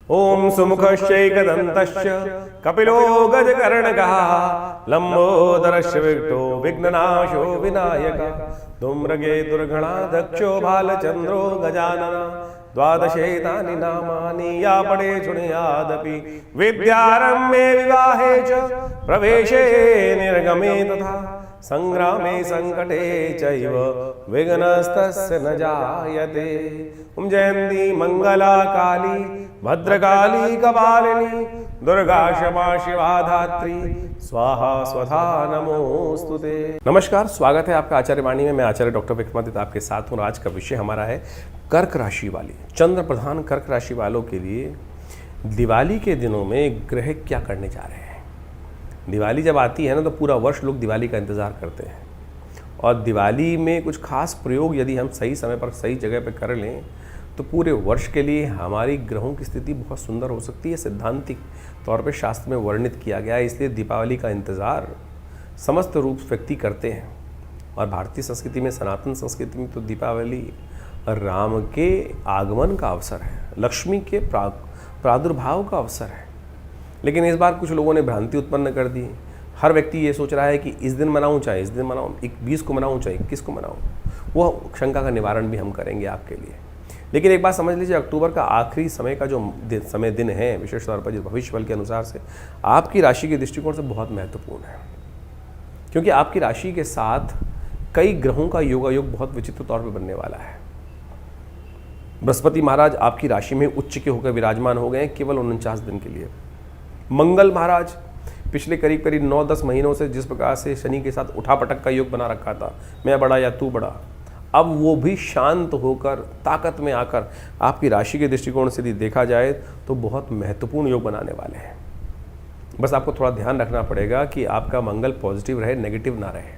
ओम सुमुखश्चैकदन्तश्च कपिलो गजकर्णकः लंबोदरश्च विघ्नो विघ्ननाशो विनायकः धूम्रकेतुर्गणाध्यक्षो भालचन्द्रो गजाननः द्वादशेतानि नामानि या पठे शृणुयादपि विद्यारम्भे विवाहे च प्रवेशे निर्गमे तथा संग्रामे संकटे चैव विघ्नस्तस्य न जायते। ओम जयंती मंगला काली भद्रकाली कपालिनी दुर्गा क्षमा शिवा धात्री स्वाहा स्वधा नमोस्तुते। नमस्कार, स्वागत है आपका आचार्य वाणी में। मैं आचार्य डॉक्टर विक्रमादित्य आपके साथ हूँ। आज का विषय हमारा है कर्क राशि वाली, चंद्र प्रधान कर्क राशि वालों के लिए दिवाली के दिनों में ग्रह क्या करने जा रहे हैं। दिवाली जब आती है ना तो पूरा वर्ष लोग दिवाली का इंतज़ार करते हैं, और दिवाली में कुछ खास प्रयोग यदि हम सही समय पर सही जगह पर कर लें तो पूरे वर्ष के लिए हमारी ग्रहों की स्थिति बहुत सुंदर हो सकती है। सैद्धांतिक तौर पे शास्त्र में वर्णित किया गया है। इसलिए दीपावली का इंतज़ार समस्त रूप व्यक्ति करते हैं। और भारतीय संस्कृति में, सनातन संस्कृति में तो दीपावली राम के आगमन का अवसर है, लक्ष्मी के प्रादुर्भाव का अवसर है। लेकिन इस बार कुछ लोगों ने भ्रांति उत्पन्न कर दी। हर व्यक्ति ये सोच रहा है कि इस दिन मनाऊं चाहे इस दिन मनाऊं, 20 को मनाऊं चाहे 21 को मनाऊं। वो शंका का निवारण भी हम करेंगे आपके लिए। लेकिन एक बात समझ लीजिए, अक्टूबर का आखिरी समय का जो दिन है, विशेष तौर पर जो भविष्य बल के अनुसार से आपकी राशि के दृष्टिकोण से बहुत महत्वपूर्ण है, क्योंकि आपकी राशि के साथ कई ग्रहों का योगायोग बहुत विचित्र तौर पर बनने वाला है। बृहस्पति महाराज आपकी राशि में उच्च के होकर विराजमान हो गए केवल 49 दिन के लिए। मंगल महाराज पिछले करीब 9-10 महीनों से जिस प्रकार से शनि के साथ उठापटक का योग बना रखा था, मैं बड़ा या तू बड़ा, अब वो भी शांत होकर ताकत में आकर आपकी राशि के दृष्टिकोण से यदि देखा जाए तो बहुत महत्वपूर्ण योग बनाने वाले हैं। बस आपको थोड़ा ध्यान रखना पड़ेगा कि आपका मंगल पॉजिटिव रहे, नेगेटिव ना रहे।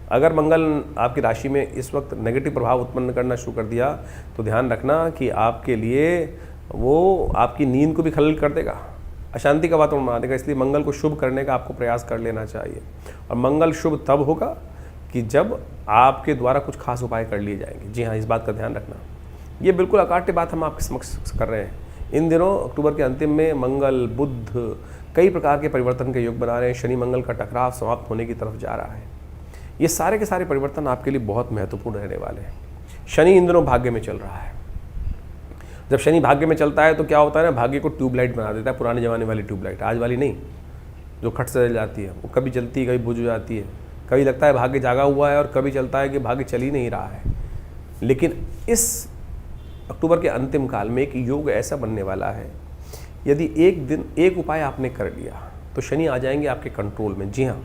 अगर मंगल आपकी राशि में इस वक्त नेगेटिव प्रभाव उत्पन्न करना शुरू कर दिया तो ध्यान रखना कि आपके लिए वो आपकी नींद को भी खलल कर देगा, अशांति का वातावरण बना देगा। इसलिए मंगल को शुभ करने का आपको प्रयास कर लेना चाहिए। और मंगल शुभ तब होगा कि जब आपके द्वारा कुछ खास उपाय कर लिए जाएंगे। जी हाँ, इस बात का ध्यान रखना। ये बिल्कुल अकाट्य बात हम आपके समक्ष कर रहे हैं। इन दिनों अक्टूबर के अंतिम में मंगल बुध कई प्रकार के परिवर्तन के योग बना रहे हैं। शनि मंगल का टकराव समाप्त होने की तरफ जा रहा है। ये सारे के सारे परिवर्तन आपके लिए बहुत महत्वपूर्ण रहने वाले हैं। शनि इन दिनों भाग्य में चल रहा है। जब शनि भाग्य में चलता है तो क्या होता है ना, भाग्य को ट्यूबलाइट बना देता है। पुराने ज़माने वाली ट्यूबलाइट, आज वाली नहीं, जो खट से जल जाती है। वो कभी जलती है, कभी बुझ जाती है, कभी लगता है भाग्य जागा हुआ है और कभी चलता है कि भाग्य चल ही नहीं रहा है। लेकिन इस अक्टूबर के अंतिम काल में एक योग ऐसा बनने वाला है, यदि एक दिन एक उपाय आपने कर लिया तो शनि आ जाएंगे आपके कंट्रोल में। जी हाँ,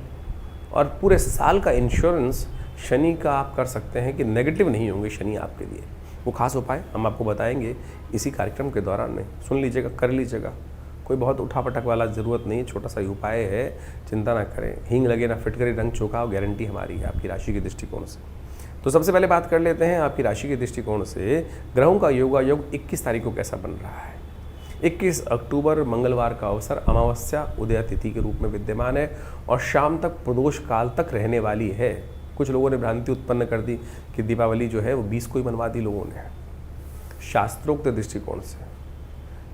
और पूरे साल का इंश्योरेंस शनि का आप कर सकते हैं कि नेगेटिव नहीं होंगे शनि आपके लिए। वो खास उपाय हम आपको बताएंगे इसी कार्यक्रम के दौरान में। सुन लीजिएगा, कर लीजिएगा। कोई बहुत उठापटक वाला ज़रूरत नहीं है, छोटा सा ही उपाय है, चिंता ना करें। हींग लगे ना फिटकरी रंग चोखा, गारंटी हमारी है आपकी राशि के दृष्टिकोण से। तो सबसे पहले बात कर लेते हैं आपकी राशि के दृष्टिकोण से ग्रहों का योगायोग 21 तारीख को कैसा बन रहा है। 21 अक्टूबर मंगलवार का अवसर अमावस्या उदय तिथि के रूप में विद्यमान है और शाम तक प्रदोष काल तक रहने वाली है। कुछ लोगों ने भ्रांति उत्पन्न कर दी कि दीपावली जो है वो 20 को ही मनवा दी लोगों ने। शास्त्रोक्त दृष्टिकोण से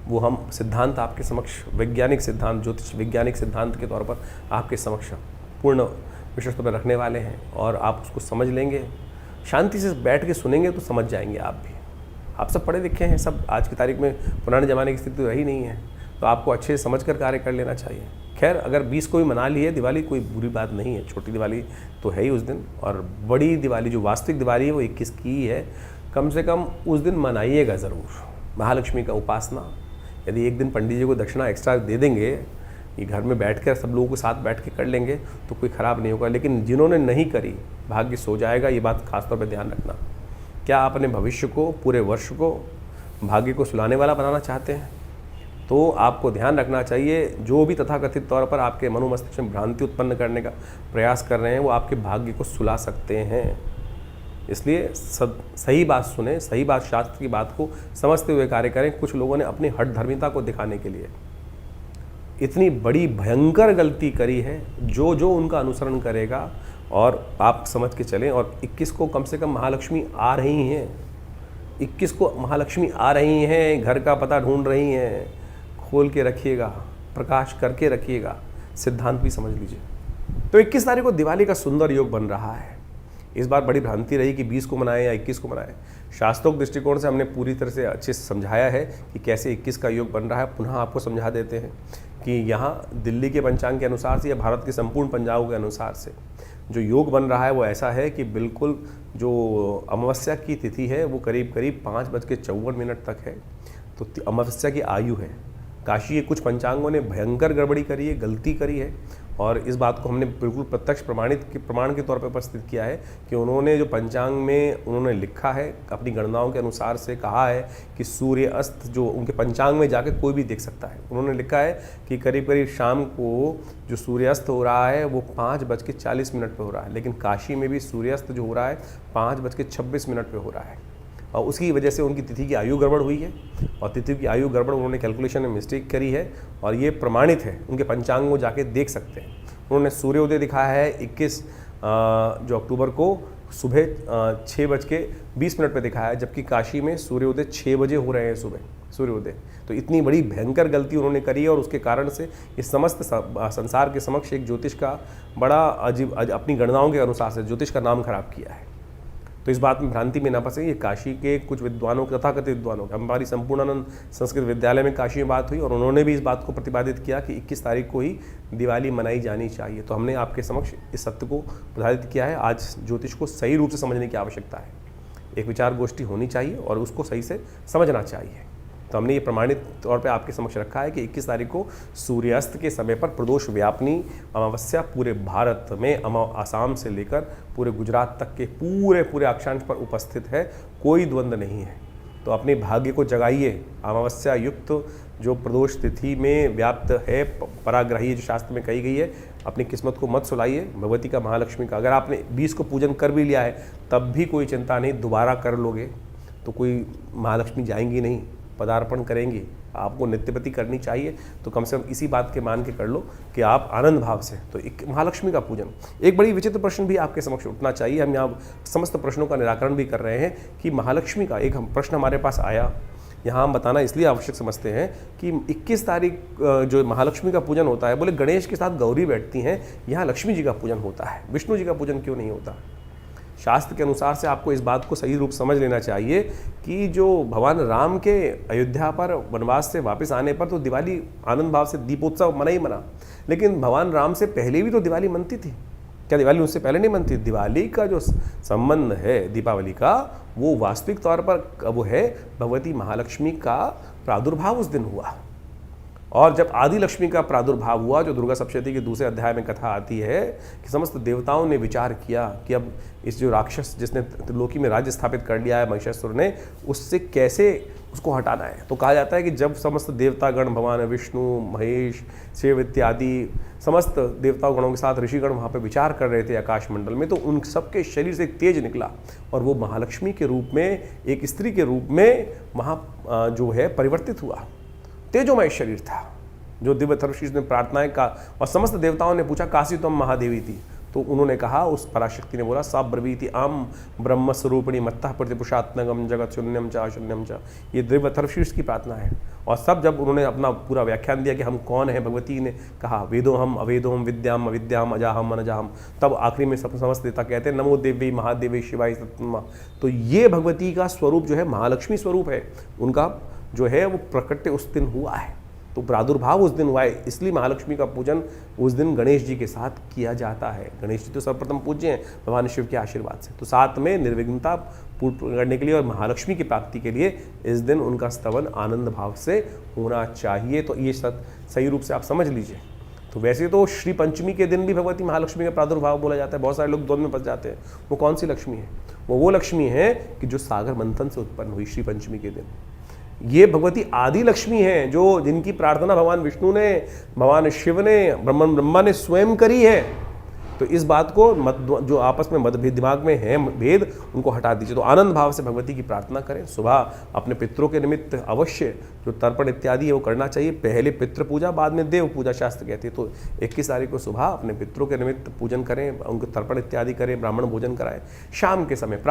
वो हम सिद्धांत आपके समक्ष, वैज्ञानिक सिद्धांत, ज्योतिष वैज्ञानिक सिद्धांत के तौर पर आपके समक्ष पूर्ण विशेष तौर पर रखने वाले हैं, और आप उसको समझ लेंगे, शांति से बैठ के सुनेंगे तो समझ जाएंगे आप भी। आप सब पढ़े लिखे हैं, सब आज की तारीख में पुराने ज़माने की स्थिति तो रही नहीं है, तो आपको अच्छे से समझ कर कार्य कर लेना चाहिए। खैर, अगर 20 को भी मना ली है दिवाली, कोई बुरी बात नहीं है। छोटी दिवाली तो है ही उस दिन, और बड़ी दिवाली जो वास्तविक दिवाली है वो 21 की ही है। कम से कम उस दिन मनाइएगा ज़रूर। महालक्ष्मी का उपासना, यदि एक दिन पंडित जी को दक्षिणा एक्स्ट्रा दे देंगे, ये घर में बैठकर सब लोगों के साथ बैठ के कर लेंगे तो कोई ख़राब नहीं होगा। लेकिन जिन्होंने नहीं करी, भाग्य सो जाएगा। ये बात खासतौर पर ध्यान रखना। क्या आप अपने भविष्य को, पूरे वर्ष को भाग्य को सुलाने वाला बनाना चाहते हैं तो आपको ध्यान रखना चाहिए, जो भी तथाकथित तौर पर आपके मनोमस्तिष्क में भ्रांति उत्पन्न करने का प्रयास कर रहे हैं वो आपके भाग्य को सुला सकते हैं। इसलिए सही बात सुने, सही बात, शास्त्र की बात को समझते हुए कार्य करें। कुछ लोगों ने अपनी हठधर्मिता को दिखाने के लिए इतनी बड़ी भयंकर गलती करी है, जो जो उनका अनुसरण करेगा, और आप समझ के चलें। और 21 को कम से कम महालक्ष्मी आ रही हैं, 21 को महालक्ष्मी आ रही हैं, घर का पता ढूंढ रही हैं, खोल के रखिएगा, प्रकाश करके रखिएगा, सिद्धांत भी समझ लीजिए। तो 21 तारीख को दिवाली का सुंदर योग बन रहा है। इस बार बड़ी भ्रांति रही कि 20 को मनाएं या 21 को मनाएं। शास्त्रोक्त दृष्टिकोण से हमने पूरी तरह से अच्छे से समझाया है कि कैसे 21 का योग बन रहा है। पुनः आपको समझा देते हैं कि यहाँ दिल्ली के पंचांग के अनुसार से या भारत के संपूर्ण पंचांगों के अनुसार से जो योग बन रहा है वो ऐसा है कि बिल्कुल जो अमावस्या की तिथि है वो करीब करीब 5:54 तक है। तो अमावस्या की आयु है। काशी के कुछ पंचांगों ने भयंकर गड़बड़ी करी है, गलती करी है, और इस बात को हमने बिल्कुल प्रत्यक्ष प्रमाण के तौर पर उपस्थित किया है कि उन्होंने जो पंचांग में उन्होंने लिखा है, अपनी गणनाओं के अनुसार से कहा है कि सूर्य अस्त जो उनके पंचांग में जाके कोई भी देख सकता है। उन्होंने लिखा है कि करीब करीब शाम को जो सूर्यास्त हो रहा है वो 5:40 पे हो रहा है, लेकिन काशी में भी सूर्यास्त जो हो रहा है 5:26 पे हो रहा है, और उसकी वजह से उनकी तिथि की आयु गड़बड़ हुई है। और तिथि की आयु गड़बड़ उन्होंने कैलकुलेशन में मिस्टेक करी है, और ये प्रमाणित है, उनके पंचांग को जाके देख सकते हैं। उन्होंने सूर्योदय दिखाया है 21 जो अक्टूबर को सुबह 6:20 पे दिखाया है, जबकि काशी में सूर्योदय 6 बजे हो रहे हैं सुबह सूर्योदय। तो इतनी बड़ी भयंकर गलती उन्होंने करी है, और उसके कारण से इस समस्त संसार के समक्ष एक ज्योतिष का बड़ा अजीब अपनी गणनाओं के अनुसार से ज्योतिष का नाम खराब किया है। तो इस बात में भ्रांति में ना फंसे। ये काशी के कुछ विद्वानों, तथाकथित विद्वानों, हमारी संपूर्णानंद संस्कृत विद्यालय में काशी में बात हुई, और उन्होंने भी इस बात को प्रतिपादित किया कि 21 तारीख को ही दिवाली मनाई जानी चाहिए। तो हमने आपके समक्ष इस सत्य को प्रधारित किया है। आज ज्योतिष को सही रूप से समझने की आवश्यकता है। एक विचार गोष्ठी होनी चाहिए और उसको सही से समझना चाहिए। तो हमने ये प्रमाणित तौर पे आपके समक्ष रखा है कि 21 तारीख को सूर्यास्त के समय पर प्रदोष व्यापनी अमावस्या पूरे भारत में, आसाम से लेकर पूरे गुजरात तक के पूरे अक्षांश पर उपस्थित है। कोई द्वंद्व नहीं है। तो अपने भाग्य को जगाइए। अमावस्या युक्त जो प्रदोष तिथि में व्याप्त है, पराग्रही जो शास्त्र में कही गई है, अपनी किस्मत को मत सुलाइए भगवती का, महालक्ष्मी का। अगर आपने 20 को पूजन कर भी लिया है तब भी कोई चिंता नहीं, दोबारा कर लोगे तो कोई महालक्ष्मी जाएंगी नहीं, पदार्पण करेंगी। आपको नित्यपति करनी चाहिए, तो कम से कम इसी बात के मान के कर लो कि आप आनंद भाव से। तो एक महालक्ष्मी का पूजन। एक बड़ी विचित्र प्रश्न भी आपके समक्ष उठना चाहिए। हम यहाँ समस्त प्रश्नों का निराकरण भी कर रहे हैं कि महालक्ष्मी का एक प्रश्न हमारे पास आया, यहाँ हम बताना इसलिए आवश्यक समझते हैं कि 21 तारीख जो महालक्ष्मी का पूजन होता है, बोले गणेश के साथ गौरी बैठती हैं, यहाँ लक्ष्मी जी का पूजन होता है, विष्णु जी का पूजन क्यों नहीं होता? शास्त्र के अनुसार से आपको इस बात को सही रूप समझ लेना चाहिए कि जो भगवान राम के अयोध्या पर वनवास से वापस आने पर तो दिवाली आनंद भाव से दीपोत्सव मना ही मना, लेकिन भगवान राम से पहले भी तो दिवाली मनती थी। क्या दिवाली उससे पहले नहीं मनती? दिवाली का जो संबंध है दीपावली का, वो वास्तविक तौर पर वो है भगवती महालक्ष्मी का प्रादुर्भाव उस दिन हुआ। और जब आदि लक्ष्मी का प्रादुर्भाव हुआ, जो दुर्गा सप्तशती के दूसरे अध्याय में कथा आती है कि समस्त देवताओं ने विचार किया कि अब इस जो राक्षस जिसने त्रिलोकी में राज्य स्थापित कर लिया है महिषासुर ने, उससे कैसे उसको हटाना है। तो कहा जाता है कि जब समस्त देवतागण, भगवान विष्णु, महेश, शिव इत्यादि समस्त देवताओं गणों के साथ ऋषिगण वहाँ पे विचार कर रहे थे आकाश मंडल में, तो उन सबके शरीर से एक तेज निकला और वो महालक्ष्मी के रूप में, एक स्त्री के रूप में वहाँ जो है परिवर्तित हुआ। तेजोमय शरीर था जो दिव्य थर्वशीष ने प्रार्थनाएं का, और समस्त देवताओं ने पूछा काशी तुम महादेवी थी, तो उन्होंने कहा, उस पराशक्ति ने बोला सा ब्रवीति आम ब्रह्म स्वरूपिणी मत्तः प्रतिपुषात्मगम जगत शून्यम च शून्यम च। ये दिव्य थर्वशीष की प्रार्थना है। और सब जब उन्होंने अपना पूरा व्याख्यान दिया कि हम कौन है, भगवती ने कहा वेदो हम अवेदो हम विद्याम अविद्याम अजाहम अनजाहम, तब आखिरी में सब समस्त देवता कहते हैं नमो देवी महादेवी शिवाय सत्मा। तो ये भगवती का स्वरूप जो है महालक्ष्मी स्वरूप है, उनका जो है वो प्रकट उस दिन हुआ है। तो प्रादुर्भाव उस दिन हुआ है, इसलिए महालक्ष्मी का पूजन उस दिन गणेश जी के साथ किया जाता है। गणेश जी तो सर्वप्रथम पूज्य हैं भगवान शिव के आशीर्वाद से, तो साथ में निर्विघ्नता पूर्ण करने के लिए और महालक्ष्मी की प्राप्ति के लिए इस दिन उनका स्तवन आनंद भाव से होना चाहिए। तो ये सही रूप से आप समझ लीजिए। तो वैसे तो श्री पंचमी के दिन भी भगवती महालक्ष्मी का प्रादुर्भाव बोला जाता है। बहुत सारे लोग द्वंद्व में फंस जाते हैं। वो कौन सी लक्ष्मी है? वो लक्ष्मी है कि जो सागर मंथन से उत्पन्न हुई श्री पंचमी के दिन। ये भगवती आदि लक्ष्मी है, जो जिनकी प्रार्थना भगवान विष्णु ने, भगवान शिव ने, ब्रह्मा ने स्वयं करी है। तो इस बात को जो आपस में मतभेद दिमाग में है भेद, उनको हटा दीजिए। तो आनंद भाव से भगवती की प्रार्थना करें। सुबह अपने पितरों के निमित्त अवश्य जो तर्पण इत्यादि है वो करना चाहिए। पहले पितृ पूजा, बाद में देव पूजा शास्त्र कहती है। तो 21 तारीख को सुबह अपने पितरों के निमित्त पूजन करें, उनको तर्पण इत्यादि करें, ब्राह्मण भोजन कराएं। शाम के समय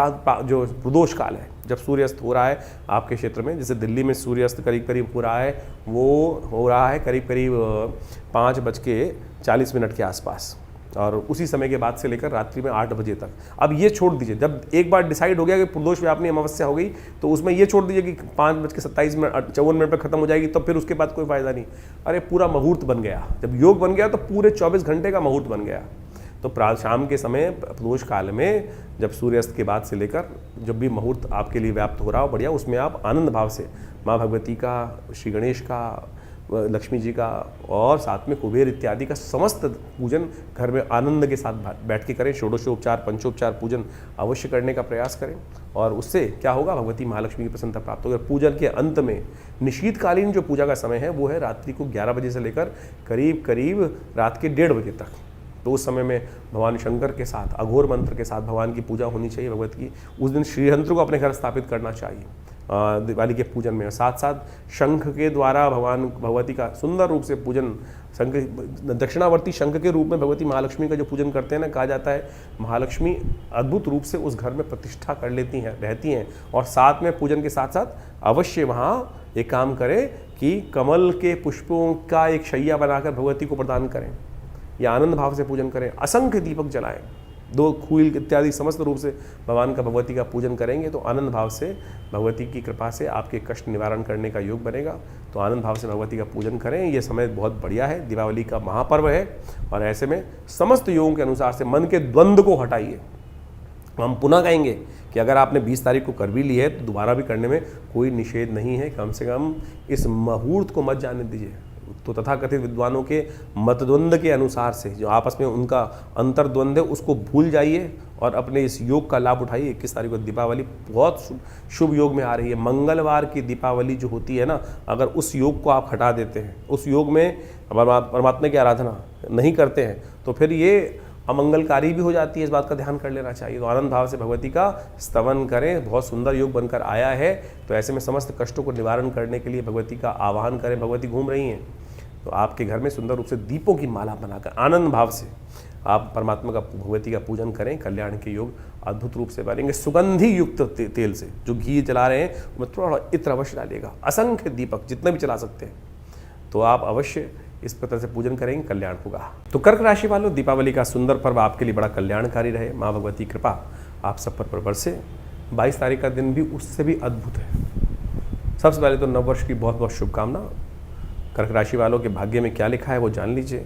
जो प्रदोष काल है, जब सूर्यास्त हो रहा है आपके क्षेत्र में, जैसे दिल्ली में सूर्यास्त करीब करीब हो रहा है, वो हो रहा है करीब करीब 5:40 के आसपास, और उसी समय के बाद से लेकर रात्रि में 8 बजे तक। अब ये छोड़ दीजिए, जब एक बार डिसाइड हो गया कि प्रदोष व्यापनी अमावस्या हो गई, तो उसमें ये छोड़ दीजिए कि 5:57 पर खत्म हो जाएगी, तो फिर उसके बाद कोई फायदा नहीं। अरे पूरा मुहूर्त बन गया, जब योग बन गया तो पूरे 24 घंटे का मुहूर्त बन गया। तो शाम के समय प्रदोष काल में, जब सूर्यास्त के बाद से लेकर जब भी मुहूर्त आपके लिए व्याप्त हो रहा हो बढ़िया, उसमें आप आनंद भाव से माँ भगवती का, श्री गणेश का, लक्ष्मी जी का और साथ में कुबेर इत्यादि का समस्त पूजन घर में आनंद के साथ बैठ के करें। षोडशोपचार, पंचोपचार पूजन अवश्य करने का प्रयास करें, और उससे क्या होगा, भगवती महालक्ष्मी की प्रसन्नता प्राप्त होगी। पूजन के अंत में निशीतकालीन जो पूजा का समय है वो है रात्रि को 11 बजे से लेकर करीब करीब रात के 1:30 बजे तक। तो उस समय में भगवान शंकर के साथ अघोर मंत्र के साथ भगवान की पूजा होनी चाहिए भगवत की। उस दिन श्रीयंत्र को अपने घर स्थापित करना चाहिए दिवाली के पूजन में। साथ साथ शंख के द्वारा भगवती का सुंदर रूप से पूजन, शंख दक्षिणावर्ती शंख के रूप में भगवती महालक्ष्मी का जो पूजन करते हैं ना, कहा जाता है महालक्ष्मी अद्भुत रूप से उस घर में प्रतिष्ठा कर लेती हैं, रहती हैं। और साथ में पूजन के साथ साथ अवश्य वहाँ एक काम करें कि कमल के पुष्पों का एक शैया बनाकर भगवती को प्रदान करें, या आनंद भाव से पूजन करें। असंख्य दीपक जलाएं, 2 खूल इत्यादि समस्त रूप से भगवान का, भगवती का पूजन करेंगे तो आनंद भाव से भगवती की कृपा से आपके कष्ट निवारण करने का योग बनेगा। तो आनंद भाव से भगवती का पूजन करें। ये समय बहुत बढ़िया है, दीपावली का महापर्व है, और ऐसे में समस्त योगों के अनुसार से मन के द्वंद्व को हटाइए। हम पुनः कहेंगे कि अगर आपने 20 तारीख को कर भी ली है तो दोबारा भी करने में कोई निषेध नहीं है। कम से कम इस मुहूर्त को मत जाने दीजिए। तो तथाकथित विद्वानों के मतद्वंद के अनुसार से जो आपस में उनका अंतर्द्वंद है उसको भूल जाइए और अपने इस योग का लाभ उठाइए। 21 तारीख को दीपावली बहुत शुभ योग में आ रही है। मंगलवार की दीपावली जो होती है ना, अगर उस योग को आप हटा देते हैं, उस योग में परमात्मा की आराधना नहीं करते हैं, तो फिर ये अमंगलकारी भी हो जाती है। इस बात का ध्यान कर लेना चाहिए। तो आनंद भाव से भगवती का स्तवन करें। बहुत सुंदर योग बनकर आया है, तो ऐसे में समस्त कष्टों को निवारण करने के लिए भगवती का आवाहन करें। भगवती घूम रही हैं, तो आपके घर में सुंदर रूप से दीपों की माला बनाकर आनंद भाव से आप परमात्मा का, भगवती का पूजन करें। कल्याण के योग अद्भुत रूप से बनेंगे। सुगंधी युक्त तेल से जो घी जला रहे हैं उसमें थोड़ा इत्र अवश्य डालिएगा। असंख्य दीपक जितने भी चला सकते हैं, तो आप अवश्य इस प्रकार से पूजन करेंगे, कल्याण होगा। तो कर्क राशि वालों, दीपावली का सुंदर पर्व आपके लिए बड़ा कल्याणकारी रहे। माँ भगवती कृपा आप सब पर बरसे। 22 तारीख का दिन भी उससे भी अद्भुत है। सबसे पहले तो नववर्ष की बहुत बहुत शुभकामना। कर्क राशि वालों के भाग्य में क्या लिखा है वो जान लीजिए।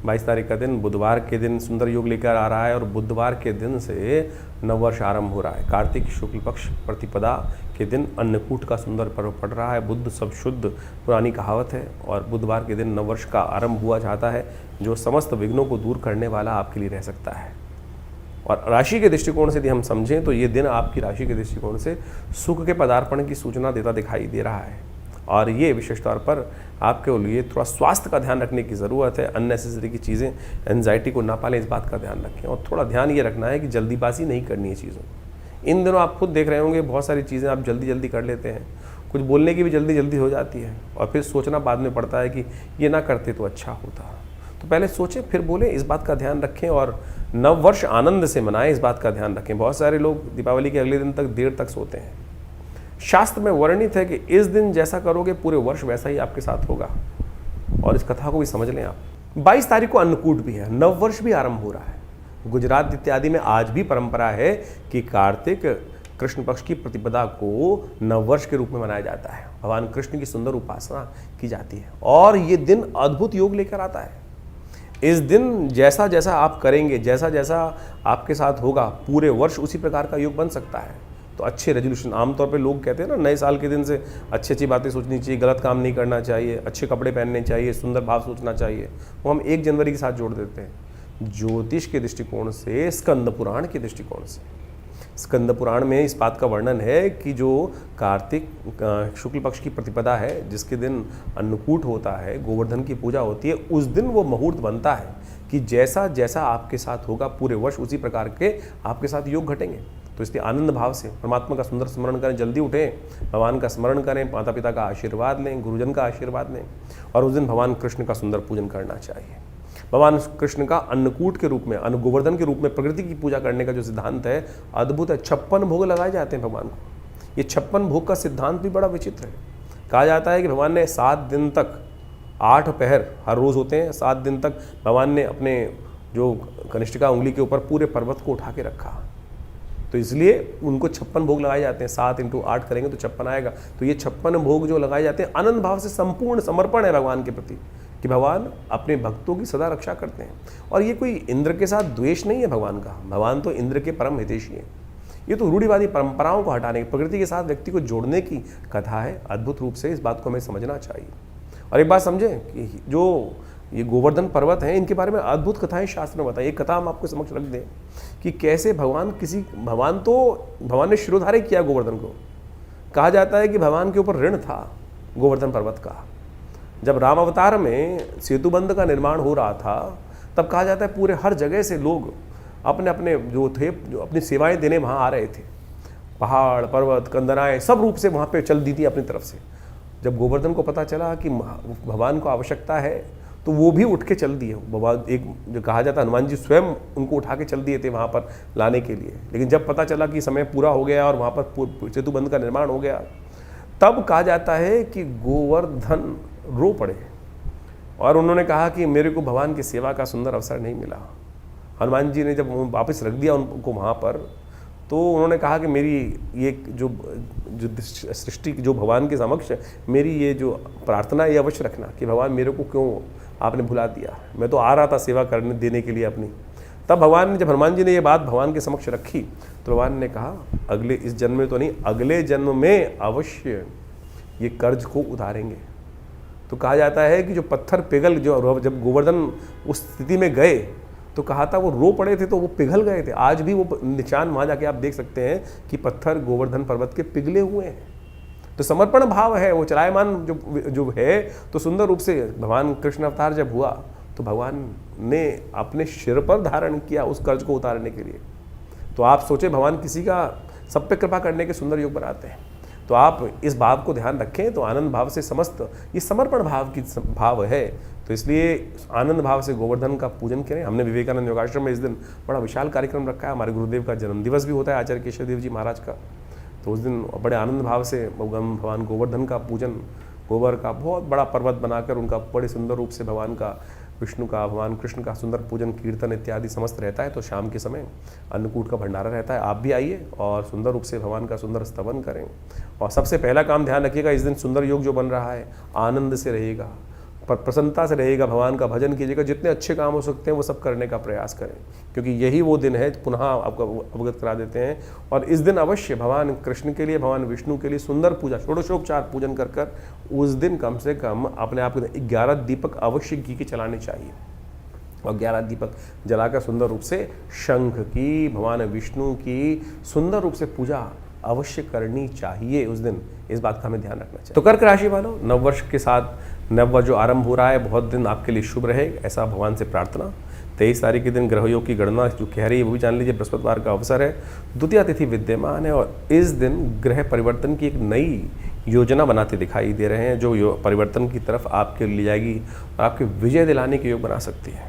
22 तारीख का दिन बुधवार के दिन सुंदर योग लेकर आ रहा है, और बुधवार के दिन से नववर्ष आरंभ हो रहा है। कार्तिक शुक्ल पक्ष प्रतिपदा के दिन अन्नकूट का सुंदर पर्व पड़ रहा है। बुद्ध सब शुद्ध पुरानी कहावत है, और बुधवार के दिन नववर्ष का आरंभ हुआ जाता है, जो समस्त विघ्नों को दूर करने वाला आपके लिए रह सकता है। और राशि के दृष्टिकोण से यदि हम समझें तो ये दिन आपकी राशि के दृष्टिकोण से सुख के पदार्पण की सूचना देता दिखाई दे रहा है। और ये विशेष तौर पर आपके लिए थोड़ा स्वास्थ्य का ध्यान रखने की ज़रूरत है। अननेसेसरी की चीज़ें, एंजाइटी को ना पालें, इस बात का ध्यान रखें। और थोड़ा ध्यान ये रखना है कि जल्दीबाजी नहीं करनी है चीज़ों। इन दिनों आप खुद देख रहे होंगे बहुत सारी चीज़ें आप जल्दी जल्दी कर लेते हैं। कुछ बोलने की भी जल्दी जल्दी हो जाती है, और फिर सोचना बाद में पड़ता है कि ये ना करते तो अच्छा होता। तो पहले सोचें फिर बोलें, इस बात का ध्यान रखें। और नववर्ष आनंद से मनाएं, इस बात का ध्यान रखें। बहुत सारे लोग दीपावली के अगले दिन तक देर तक सोते हैं। शास्त्र में वर्णित है कि इस दिन जैसा करोगे पूरे वर्ष वैसा ही आपके साथ होगा। और इस कथा को भी समझ लें आप। 22 तारीख को अन्नकूट भी है, नववर्ष भी आरंभ हो रहा है। गुजरात इत्यादि में आज भी परंपरा है कि कार्तिक कृष्ण पक्ष की प्रतिपदा को नववर्ष के रूप में मनाया जाता है। भगवान कृष्ण की सुंदर उपासना की जाती है, और ये दिन अद्भुत योग लेकर आता है। इस दिन जैसा जैसा आप करेंगे, जैसा जैसा आपके साथ होगा, पूरे वर्ष उसी प्रकार का योग बन सकता है। तो अच्छे रेजोल्यूशन, आमतौर पे लोग कहते हैं ना, नए साल के दिन से अच्छी अच्छी बातें सोचनी चाहिए, गलत काम नहीं करना चाहिए, अच्छे कपड़े पहनने चाहिए, सुंदर भाव सोचना चाहिए, वो हम 1 जनवरी के साथ जोड़ देते हैं। ज्योतिष के दृष्टिकोण से, स्कंद पुराण के दृष्टिकोण से स्कंद पुराण में इस बात का वर्णन है कि जो कार्तिक शुक्ल पक्ष की प्रतिपदा है, जिसके दिन अन्नकूट होता है, गोवर्धन की पूजा होती है, उस दिन वो मुहूर्त बनता है कि जैसा जैसा आपके साथ होगा पूरे वर्ष उसी प्रकार के आपके साथ योग घटेंगे। तो इसलिए आनंद भाव से परमात्मा का सुंदर स्मरण करें, जल्दी उठें, भगवान का स्मरण करें, माता पिता का आशीर्वाद लें, गुरुजन का आशीर्वाद लें, और उस दिन भगवान कृष्ण का सुंदर पूजन करना चाहिए। भगवान कृष्ण का अन्नकूट के रूप में, अन्न गोवर्धन के रूप में प्रकृति की पूजा करने का जो सिद्धांत है अद्भुत है। 56 भोग लगाए जाते हैं भगवान को। ये 56 भोग का सिद्धांत भी बड़ा विचित्र है। कहा जाता है कि भगवान ने 7 दिन तक 8 पहर हर रोज़ होते हैं, 7 दिन तक भगवान ने अपने जो कनिष्ठिका उंगली के ऊपर पूरे पर्वत को उठा के रखा। तो इसलिए उनको 56 भोग लगाए जाते हैं। 7 × 8 करेंगे तो 56 आएगा। तो ये 56 भोग जो लगाए जाते हैं आनंद भाव से संपूर्ण समर्पण है भगवान के प्रति, कि भगवान अपने भक्तों की सदा रक्षा करते हैं। और ये कोई इंद्र के साथ द्वेष नहीं है भगवान का। भगवान तो इंद्र के परम हितैषी हैं। ये तो रूढ़िवादी परंपराओं को हटाने, प्रकृति के साथ व्यक्ति को जोड़ने की कथा है। अद्भुत रूप से इस बात को हमें समझना चाहिए। और एक बात समझें कि जो ये गोवर्धन पर्वत हैं, इनके बारे में अद्भुत कथाएं शास्त्र में बताएं। एक कथा हम आपको समक्ष रख दें कि कैसे भगवान ने शिरोधार्य किया गोवर्धन को। कहा जाता है कि भगवान के ऊपर ऋण था गोवर्धन पर्वत का। जब राम अवतार में सेतुबंध का निर्माण हो रहा था, तब कहा जाता है पूरे हर जगह से लोग अपने अपने जो अपनी सेवाएं देने वहाँ आ रहे थे। पहाड़, पर्वत, कंदराएं सब रूप से वहाँ पे चल दी थी अपनी तरफ से। जब गोवर्धन को पता चला कि भगवान को आवश्यकता है, तो वो भी उठ के चल दिए। भगवान एक जो कहा जाता है हनुमान जी स्वयं उनको उठा के चल दिए थे वहाँ पर लाने के लिए। लेकिन जब पता चला कि समय पूरा हो गया और वहाँ पर सेतुबंध का निर्माण हो गया, तब कहा जाता है कि गोवर्धन रो पड़े और उन्होंने कहा कि मेरे को भगवान की सेवा का सुंदर अवसर नहीं मिला। हनुमान जी ने जब वापस रख दिया उनको वहाँ पर, तो उन्होंने कहा कि मेरी ये जो सृष्टि जो भगवान के समक्ष मेरी ये जो प्रार्थना ये अवश्य रखना कि भगवान मेरे को क्यों आपने भुला दिया। मैं तो आ रहा था सेवा करने देने के लिए अपनी। तब भगवान ने, जब हनुमान जी ने ये बात भगवान के समक्ष रखी, तो भगवान ने कहा अगले इस जन्म में तो नहीं, अगले जन्म में अवश्य ये कर्ज को उतारेंगे। तो कहा जाता है कि जो पत्थर पिघल, जो जब गोवर्धन उस स्थिति में गए तो कहा था वो रो पड़े थे तो वो पिघल गए थे। आज भी वो निशान वहाँ जाके आप देख सकते हैं कि पत्थर गोवर्धन पर्वत के पिघले हुए हैं। तो समर्पण भाव है, वो चलायमान जो है। तो सुंदर रूप से भगवान कृष्ण अवतार जब हुआ तो भगवान ने अपने सिर पर धारण किया उस कर्ज को उतारने के लिए। तो आप सोचे भगवान किसी का सब पे कृपा करने के सुंदर योग बनाते हैं। तो आप इस भाव को ध्यान रखें। तो आनंद भाव से समस्त ये समर्पण भाव की भाव है। तो इसलिए आनंद भाव से गोवर्धन का पूजन करें। हमने विवेकानंद योगाश्रम में इस दिन बड़ा विशाल कार्यक्रम रखा है। हमारे गुरुदेव का जन्मदिवस भी होता है, आचार्य केशव देव जी महाराज का। तो उस दिन बड़े आनंद भाव से भगवान गोवर्धन का पूजन, गोबर का बहुत बड़ा पर्वत बनाकर उनका बड़े सुंदर रूप से भगवान का, विष्णु का, भगवान कृष्ण का सुंदर पूजन, कीर्तन इत्यादि समस्त रहता है। तो शाम के समय अन्नकूट का भंडारा रहता है। आप भी आइए और सुंदर रूप से भगवान का सुंदर स्तवन करें। और सबसे पहला काम ध्यान रखिएगा, इस दिन सुंदर योग जो बन रहा है आनंद से रहेगा, प्रसन्नता से रहेगा, भगवान का भजन कीजिएगा। जितने अच्छे काम हो सकते हैं वो सब करने का प्रयास करें, क्योंकि यही वो दिन है। पुनः आपको अवगत करा देते हैं। और इस दिन अवश्य भगवान कृष्ण के लिए, भगवान विष्णु के लिए सुंदर पूजा, षोडशोपचार पूजन कर उस दिन कम से कम अपने आप को 11 दीपक अवश्य घी के चलाने चाहिए। और 11 दीपक जलाकर सुंदर रूप से शंख की, भगवान विष्णु की सुंदर रूप से पूजा अवश्य करनी चाहिए उस दिन। इस बात का हमें ध्यान रखना चाहिए। तो कर्क राशि वालों, नववर्ष के साथ नववर्ष जो आरंभ हो रहा है, बहुत दिन आपके लिए शुभ रहे, ऐसा भगवान से प्रार्थना। 23 तारीख के दिन ग्रहयोग की गणना जो कह रही है वो भी जान लीजिए। बृहस्पतिवार का अवसर है, द्वितीया तिथि विद्यमान है और इस दिन ग्रह परिवर्तन की एक नई योजना बनाते दिखाई दे रहे हैं, जो परिवर्तन की तरफ आपके ले जाएगी और आपके विजय दिलाने के योग बना सकती है।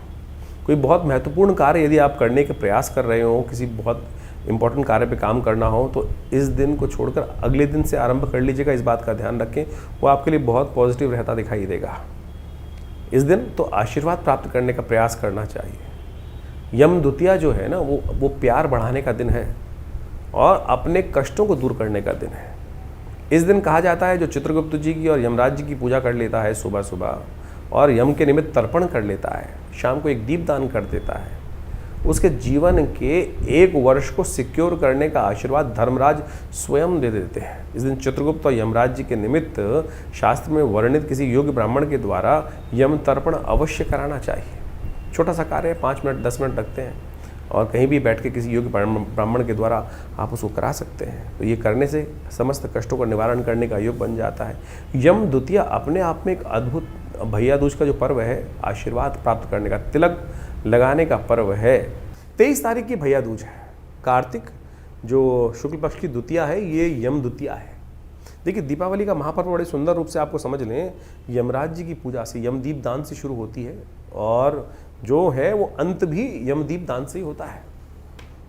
कोई बहुत महत्वपूर्ण कार्य यदि आप करने के प्रयास कर रहे हो, किसी बहुत इंपॉर्टेंट कार्य पे काम करना हो, तो इस दिन को छोड़कर अगले दिन से आरंभ कर लीजिएगा। इस बात का ध्यान रखें, वो आपके लिए बहुत पॉजिटिव रहता दिखाई देगा। इस दिन तो आशीर्वाद प्राप्त करने का प्रयास करना चाहिए। यम द्वितीया जो है ना, वो प्यार बढ़ाने का दिन है और अपने कष्टों को दूर करने का दिन है। इस दिन कहा जाता है जो चित्रगुप्त जी की और यमराज जी की पूजा कर लेता है सुबह सुबह और यम के निमित्त तर्पण कर लेता है, शाम को एक दीप दान कर देता है, उसके जीवन के 1 वर्ष को सिक्योर करने का आशीर्वाद धर्मराज स्वयं दे देते हैं। इस दिन चित्रगुप्त और यमराज जी के निमित्त शास्त्र में वर्णित किसी योग्य ब्राह्मण के द्वारा यम तर्पण अवश्य कराना चाहिए। छोटा सा कार्य है, 5 मिनट 10 मिनट लगते हैं। और कहीं भी बैठ के किसी योग्य ब्राह्मण के द्वारा आप उसको करा सकते हैं। तो ये करने से समस्त कष्टों का निवारण करने का योग बन जाता है। यम द्वितीया अपने आप में एक अद्भुत भैया दूज का जो पर्व है, आशीर्वाद प्राप्त करने का, तिलक लगाने का पर्व है। 23 तारीख की भैया दूज है। कार्तिक जो शुक्ल पक्ष की द्वितीया है, ये यम द्वितीया है। देखिए, दीपावली का महापर्व बड़े सुंदर रूप से आपको समझ लें, यमराज जी की पूजा से, यमदीप दान से शुरू होती है और जो है वो अंत भी यमदीप दान से ही होता है।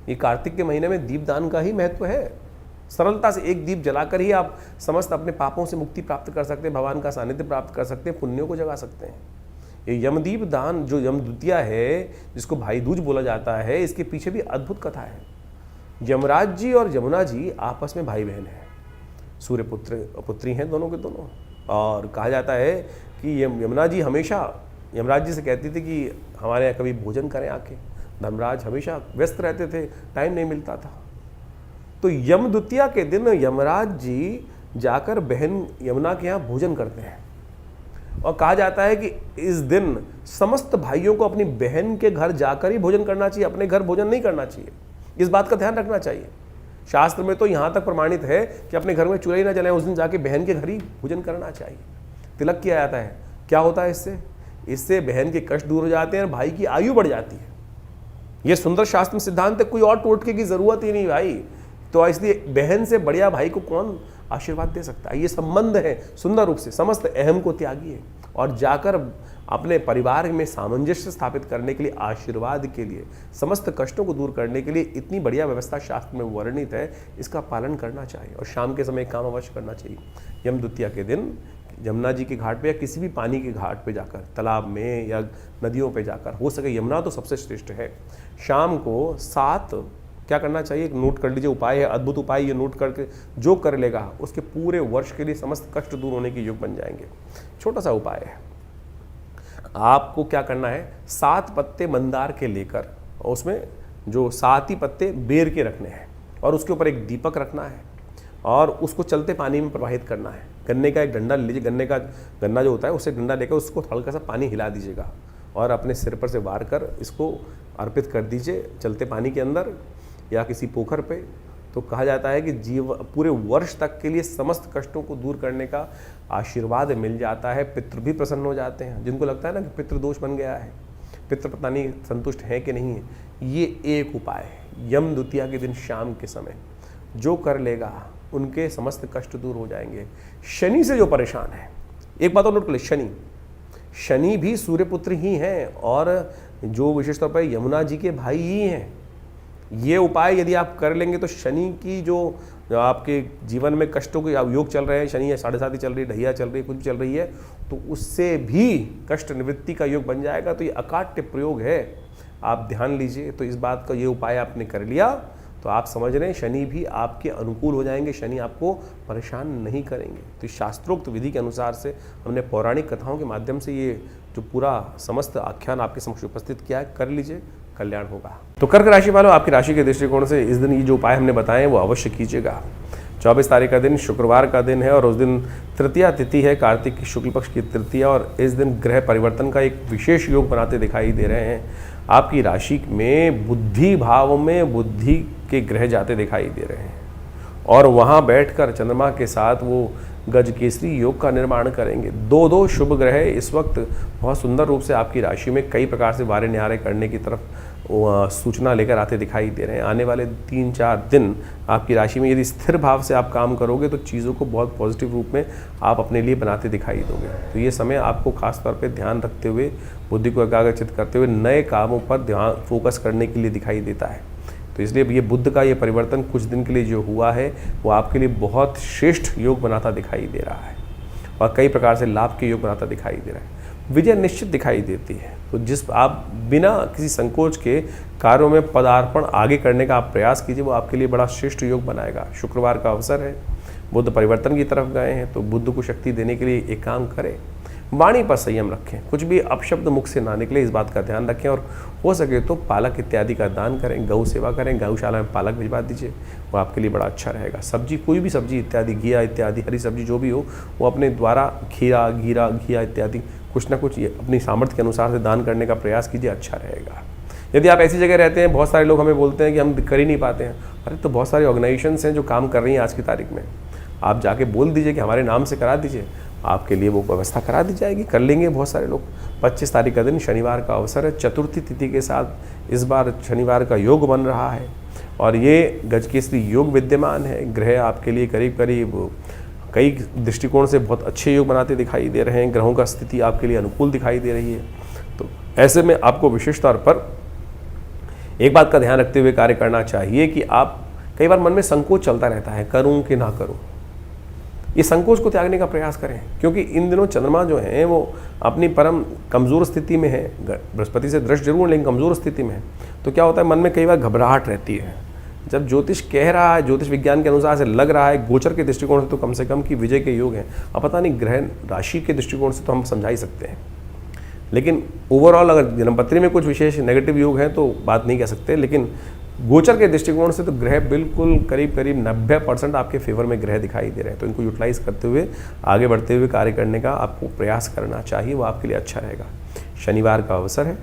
ये कार्तिक के महीने में दीप दान का ही महत्व है। सरलता से एक दीप जलाकर ही आप समस्त अपने पापों से मुक्ति प्राप्त कर सकते हैं, भगवान का सानिध्य प्राप्त कर सकते हैं, पुण्यों को जगा सकते हैं। ये यमदीप दान जो यम द्वितीया है, जिसको भाई दूज बोला जाता है, इसके पीछे भी अद्भुत कथा है। यमराज जी और यमुना जी आपस में भाई बहन हैं, सूर्य पुत्री हैं दोनों के दोनों। और कहा जाता है कि यमुना जी हमेशा यमराज जी से कहती थी कि हमारे यहाँ कभी भोजन करें आके। धर्मराज हमेशा व्यस्त रहते थे, टाइम नहीं मिलता था। तो यम द्वितीया के दिन यमराज जी जाकर बहन यमुना के यहाँ भोजन करते हैं और कहा जाता है कि इस दिन समस्त भाइयों को अपनी बहन के घर जाकर ही भोजन करना चाहिए, अपने घर भोजन नहीं करना चाहिए। इस बात का ध्यान रखना चाहिए। शास्त्र में तो यहाँ तक प्रमाणित है कि अपने घर में चूल्हा ही ना जलाएं, उस दिन जाके बहन के घर ही भोजन करना चाहिए। तिलक किया जाता है। क्या होता है इससे बहन के कष्ट दूर हो जाते हैं और भाई की आयु बढ़ जाती है। यह सुंदर शास्त्र में सिद्धांत है, कोई और टोटके की जरूरत ही नहीं भाई। तो इसलिए बहन से बढ़िया भाई को कौन आशीर्वाद दे सकता है। ये संबंध है सुंदर रूप से, समस्त अहम को त्यागिए और जाकर अपने परिवार में सामंजस्य स्थापित करने के लिए, आशीर्वाद के लिए, समस्त कष्टों को दूर करने के लिए इतनी बढ़िया व्यवस्था शास्त्र में वर्णित है, इसका पालन करना चाहिए। और शाम के समय काम अवश्य करना चाहिए। यम द्वितीया के दिन यमुना जी के घाट पे या किसी भी पानी के घाट पे जाकर, तालाब में या नदियों पे जाकर, हो सके यमुना तो सबसे श्रेष्ठ है, शाम को 7 क्या करना चाहिए, एक नोट कर लीजिए, उपाय है, अद्भुत उपाय। ये नोट करके जो कर लेगा उसके पूरे वर्ष के लिए समस्त कष्ट दूर होने के योग बन जाएंगे। छोटा सा उपाय है, आपको क्या करना है, 7 पत्ते मंदार के लेकर उसमें जो 7 ही पत्ते बेर के रखने हैं और उसके ऊपर एक दीपक रखना है और उसको चलते पानी में प्रवाहित करना है। गन्ने का एक डंडा लीजिए, गन्ना जो होता है उससे डंडा लेकर उसको हल्का सा पानी हिला दीजिएगा और अपने सिर पर से वार कर इसको अर्पित कर दीजिए चलते पानी के अंदर या किसी पोखर पे। तो कहा जाता है कि पूरे वर्ष तक के लिए समस्त कष्टों को दूर करने का आशीर्वाद मिल जाता है। पितृ भी प्रसन्न हो जाते हैं, जिनको लगता है ना कि पितृ दोष बन गया है, पितृ पता नहीं संतुष्ट है कि नहीं है। ये एक उपाय है, यम द्वितीया के दिन शाम के समय जो कर लेगा उनके समस्त कष्ट दूर हो जाएंगे। शनि से जो परेशान है, एक बात और नोट कर ले, शनि भी सूर्यपुत्र ही हैं और जो विशेष तौर पर यमुना जी के भाई ही हैं। ये उपाय यदि आप कर लेंगे तो शनि की जो आपके जीवन में कष्टों के योग चल रहे हैं, शनि या 7.5 चल रही है, ढैया चल रही है, कुछ भी चल रही है, तो उससे भी कष्ट निवृत्ति का योग बन जाएगा। तो ये अकाट्य प्रयोग है, आप ध्यान लीजिए। तो इस बात का ये उपाय आपने कर लिया तो आप समझ रहे हैं शनि भी आपके अनुकूल हो जाएंगे, शनि आपको परेशान नहीं करेंगे। तो शास्त्रोक्त विधि के अनुसार से हमने पौराणिक कथाओं के माध्यम से ये जो पूरा समस्त आख्यान आपके समक्ष उपस्थित किया है, कर लीजिए, कल्याण होगा। तो कर्क राशि वालों, आपकी राशि के दृष्टिकोण से इस दिन ये जो उपाय हमने बताए वो अवश्य कीजिएगा। 24 तारीख का दिन शुक्रवार का दिन है और उस दिन तृतीया तिथि है, कार्तिक की शुक्ल पक्ष की तृतीया, और इस दिन ग्रह परिवर्तन का एक विशेष योग बनाते दिखाई दे रहे हैं। आपकी राशि में बुद्धि भाव में बुद्धि के ग्रह जाते दिखाई दे रहे हैं और वहाँ बैठकर चंद्रमा के साथ वो गजकेसरी योग का निर्माण करेंगे। 2 शुभ ग्रह इस वक्त बहुत सुंदर रूप से आपकी राशि में कई प्रकार से वारे न्यारे करने की तरफ सूचना लेकर आते दिखाई दे रहे हैं। आने वाले 3-4 दिन आपकी राशि में यदि स्थिर भाव से आप काम करोगे तो चीज़ों को बहुत पॉजिटिव रूप में आप अपने लिए बनाते दिखाई दोगे। तो ये समय आपको खास तौर पे ध्यान रखते हुए, बुद्धि को एकाग्रचित करते हुए नए कामों पर ध्यान फोकस करने के लिए दिखाई देता है। तो इसलिए ये बुध का ये परिवर्तन कुछ दिन के लिए जो हुआ है वो आपके लिए बहुत श्रेष्ठ योग बनाता दिखाई दे रहा है और कई प्रकार से लाभ के योग बनाता दिखाई दे रहा है। विजय निश्चित दिखाई देती है। तो जिस आप बिना किसी संकोच के कार्यों में पदार्पण आगे करने का आप प्रयास कीजिए, वो आपके लिए बड़ा श्रेष्ठ योग बनाएगा। शुक्रवार का अवसर है, बुध परिवर्तन की तरफ गए हैं, तो बुध को शक्ति देने के लिए एक काम करें, वाणी पर संयम रखें, कुछ भी अपशब्द मुख से ना निकले, इस बात का ध्यान रखें। और हो सके तो पालक इत्यादि का दान करें, गौ सेवा करें, गौशाला में पालक भिजवा दीजिए, वो आपके लिए बड़ा अच्छा रहेगा। सब्जी, कोई भी सब्जी इत्यादि, घिया इत्यादि, हरी सब्जी जो भी हो, वो अपने द्वारा खीरा, घिया इत्यादि कुछ ना कुछ अपनी सामर्थ्य के अनुसार से दान करने का प्रयास कीजिए, अच्छा रहेगा। यदि आप ऐसी जगह रहते हैं, बहुत सारे लोग हमें बोलते हैं कि हम कर ही नहीं पाते हैं, अरे तो बहुत सारी ऑर्गेनाइजेशंस हैं जो काम कर रही हैं आज की तारीख में। आप जाके बोल दीजिए कि हमारे नाम से करा दीजिए, आपके लिए वो व्यवस्था करा दी जाएगी, कर लेंगे बहुत सारे लोग। 25 तारीख का दिन शनिवार का अवसर है, चतुर्थी तिथि के साथ इस बार शनिवार का योग बन रहा है और ये गजकेसरी योग विद्यमान है। ग्रह आपके लिए करीब करीब कई दृष्टिकोण से बहुत अच्छे योग बनाते दिखाई दे रहे हैं। ग्रहों का स्थिति आपके लिए अनुकूल दिखाई दे रही है। तो ऐसे में आपको विशेष तौर पर एक बात का ध्यान रखते हुए कार्य करना चाहिए कि आप, कई बार मन में संकोच चलता रहता है, करूं कि ना करूं। ये संकोच को त्यागने का प्रयास करें, क्योंकि इन दिनों चंद्रमा जो है वो अपनी परम कमज़ोर स्थिति में है। बृहस्पति से दृष्ट जरूर, लेकिन कमज़ोर स्थिति में है। तो क्या होता है, मन में कई बार घबराहट रहती है। जब ज्योतिष कह रहा है, ज्योतिष विज्ञान के अनुसार से लग रहा है, गोचर के दृष्टिकोण से तो कम से कम कि विजय के योग हैं। अब पता नहीं ग्रह राशि के दृष्टिकोण से तो हम समझा ही सकते हैं, लेकिन ओवरऑल अगर जन्मपत्री में कुछ विशेष नेगेटिव योग हैं तो बात नहीं कह सकते। लेकिन गोचर के दृष्टिकोण से तो ग्रह बिल्कुल करीब करीब 90% आपके फेवर में ग्रह दिखाई दे रहे हैं। तो इनको यूटिलाइज करते हुए आगे बढ़ते हुए कार्य करने का आपको प्रयास करना चाहिए, वो आपके लिए अच्छा रहेगा। शनिवार का अवसर है,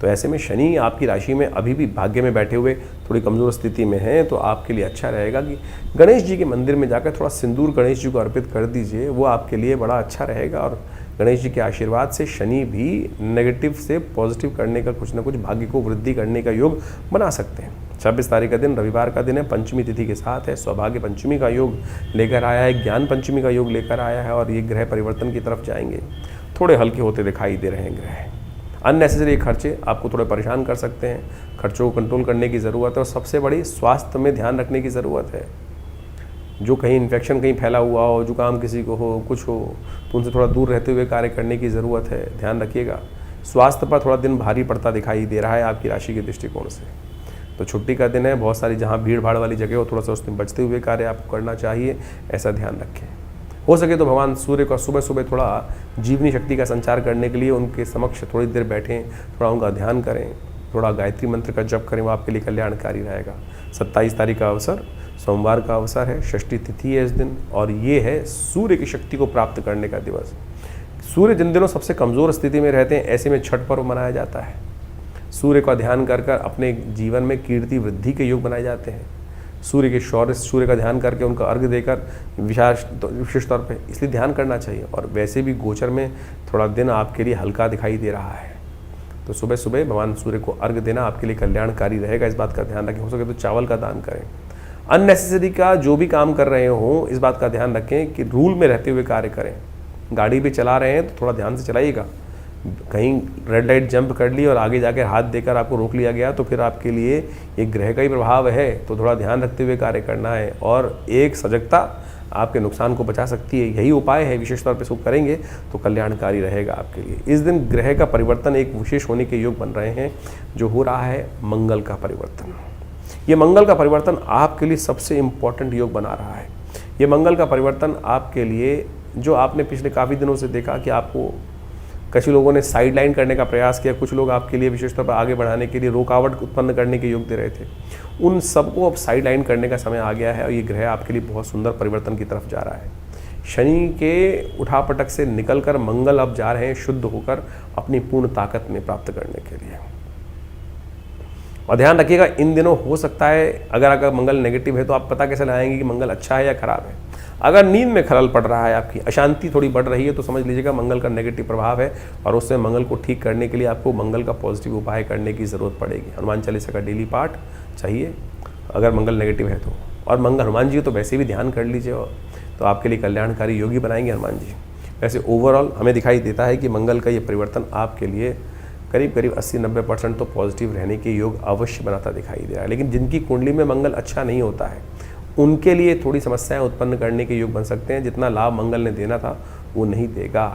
तो ऐसे में शनि आपकी राशि में अभी भी भाग्य में बैठे हुए थोड़ी कमज़ोर स्थिति में है, तो आपके लिए अच्छा रहेगा कि गणेश जी के मंदिर में जाकर थोड़ा सिंदूर गणेश जी को अर्पित कर दीजिए, वो आपके लिए बड़ा अच्छा रहेगा। और गणेश जी के आशीर्वाद से शनि भी नेगेटिव से पॉजिटिव करने का कुछ ना कुछ भाग्य को वृद्धि करने का योग बना सकते हैं। 26 तारीख का दिन रविवार का दिन है, पंचमी तिथि के साथ है। सौभाग्य पंचमी का योग लेकर आया है, ज्ञान पंचमी का योग लेकर आया है और ये ग्रह परिवर्तन की तरफ जाएंगे। थोड़े हल्के होते दिखाई दे रहे हैं ग्रह। अननेसेसरी खर्चे आपको थोड़े परेशान कर सकते हैं, खर्चों को कंट्रोल करने की ज़रूरत है और सबसे बड़ी स्वास्थ्य में ध्यान रखने की ज़रूरत है। जो कहीं इन्फेक्शन कहीं फैला हुआ हो, जुकाम किसी को हो, कुछ हो, तो उनसे थोड़ा दूर रहते हुए कार्य करने की ज़रूरत है। ध्यान रखिएगा। स्वास्थ्य पर थोड़ा दिन भारी पड़ता दिखाई दे रहा है आपकी राशि के दृष्टिकोण से। तो छुट्टी का दिन है, बहुत सारी जहाँ भीड़ भाड़ वाली जगह हो, थोड़ा सा उसमें बचते हुए कार्य आपको करना चाहिए, ऐसा ध्यान रखें। हो सके तो भगवान सूर्य का सुबह सुबह थोड़ा जीवनी शक्ति का संचार करने के लिए उनके समक्ष थोड़ी देर बैठें, थोड़ा उनका ध्यान करें, थोड़ा गायत्री मंत्र का जप करें, वो आपके लिए कल्याणकारी रहेगा। 27 तारीख का अवसर सोमवार का अवसर है, षष्ठी तिथि है इस दिन और ये है सूर्य की शक्ति को प्राप्त करने का दिवस। सूर्य जिन दिनों सबसे कमज़ोर स्थिति में रहते हैं, ऐसे में छठ पर्व मनाया जाता है। सूर्य का ध्यान कर कर अपने जीवन में कीर्ति वृद्धि के योग बनाए जाते हैं। सूर्य के शौर्य, सूर्य का ध्यान करके उनका अर्घ्य देकर विशेष तौर पे इसलिए ध्यान करना चाहिए। और वैसे भी गोचर में थोड़ा दिन आपके लिए हल्का दिखाई दे रहा है, तो सुबह सुबह भगवान सूर्य को अर्घ्य देना आपके लिए कल्याणकारी रहेगा। इस बात का ध्यान रखें। हो सके तो चावल का दान करें। अननेसेसरी का जो भी काम कर रहे हो, इस बात का ध्यान रखें कि रूल में रहते हुए कार्य करें। गाड़ी भी चला रहे हैं तो थोड़ा ध्यान से चलाइएगा। कहीं रेड लाइट जंप कर ली और आगे जाकर हाथ देकर आपको रोक लिया गया तो फिर आपके लिए एक ग्रह का ही प्रभाव है, तो थोड़ा ध्यान रखते हुए कार्य करना है। और एक सजगता आपके नुकसान को बचा सकती है, यही उपाय है। विशेष तौर पे इसको करेंगे तो कल्याणकारी रहेगा आपके लिए। इस दिन ग्रह का परिवर्तन एक विशेष होने के योग बन रहे हैं, जो हो रहा है मंगल का परिवर्तन। ये मंगल का परिवर्तन आपके लिए सबसे इम्पॉर्टेंट योग बना रहा है। ये मंगल का परिवर्तन आपके लिए, जो आपने पिछले काफ़ी दिनों से देखा कि आपको कुछ लोगों ने साइड लाइन करने का प्रयास किया, कुछ लोग आपके लिए विशेष तौर पर आगे बढ़ाने के लिए रुकावट उत्पन्न करने के योग दे रहे थे, उन सबको अब साइड लाइन करने का समय आ गया है और ये ग्रह आपके लिए बहुत सुंदर परिवर्तन की तरफ जा रहा है। शनि के उठापटक से निकलकर मंगल अब जा रहे हैं शुद्ध होकर अपनी पूर्ण ताकत में प्राप्त करने के लिए। और ध्यान रखिएगा, इन दिनों हो सकता है अगर मंगल नेगेटिव है तो आप पता कैसे लगाएंगे कि मंगल अच्छा है या खराब है। अगर नींद में खलल पड़ रहा है, आपकी अशांति थोड़ी बढ़ रही है, तो समझ लीजिएगा मंगल का नेगेटिव प्रभाव है और उससे मंगल को ठीक करने के लिए आपको मंगल का पॉजिटिव उपाय करने की ज़रूरत पड़ेगी। हनुमान चालीसा का डेली पाठ चाहिए अगर मंगल नेगेटिव है तो। और मंगल हनुमान जी तो वैसे भी ध्यान कर लीजिए, और तो आपके लिए कल्याणकारी योगी बनाएंगे हनुमान जी। वैसे ओवरऑल हमें दिखाई देता है कि मंगल का ये परिवर्तन आपके लिए करीब करीब 80-90% तो पॉजिटिव रहने के योग अवश्य बनाता दिखाई दे रहा है। लेकिन जिनकी कुंडली में मंगल अच्छा नहीं होता है, उनके लिए थोड़ी समस्याएं उत्पन्न करने के योग बन सकते हैं। जितना लाभ मंगल ने देना था वो नहीं देगा,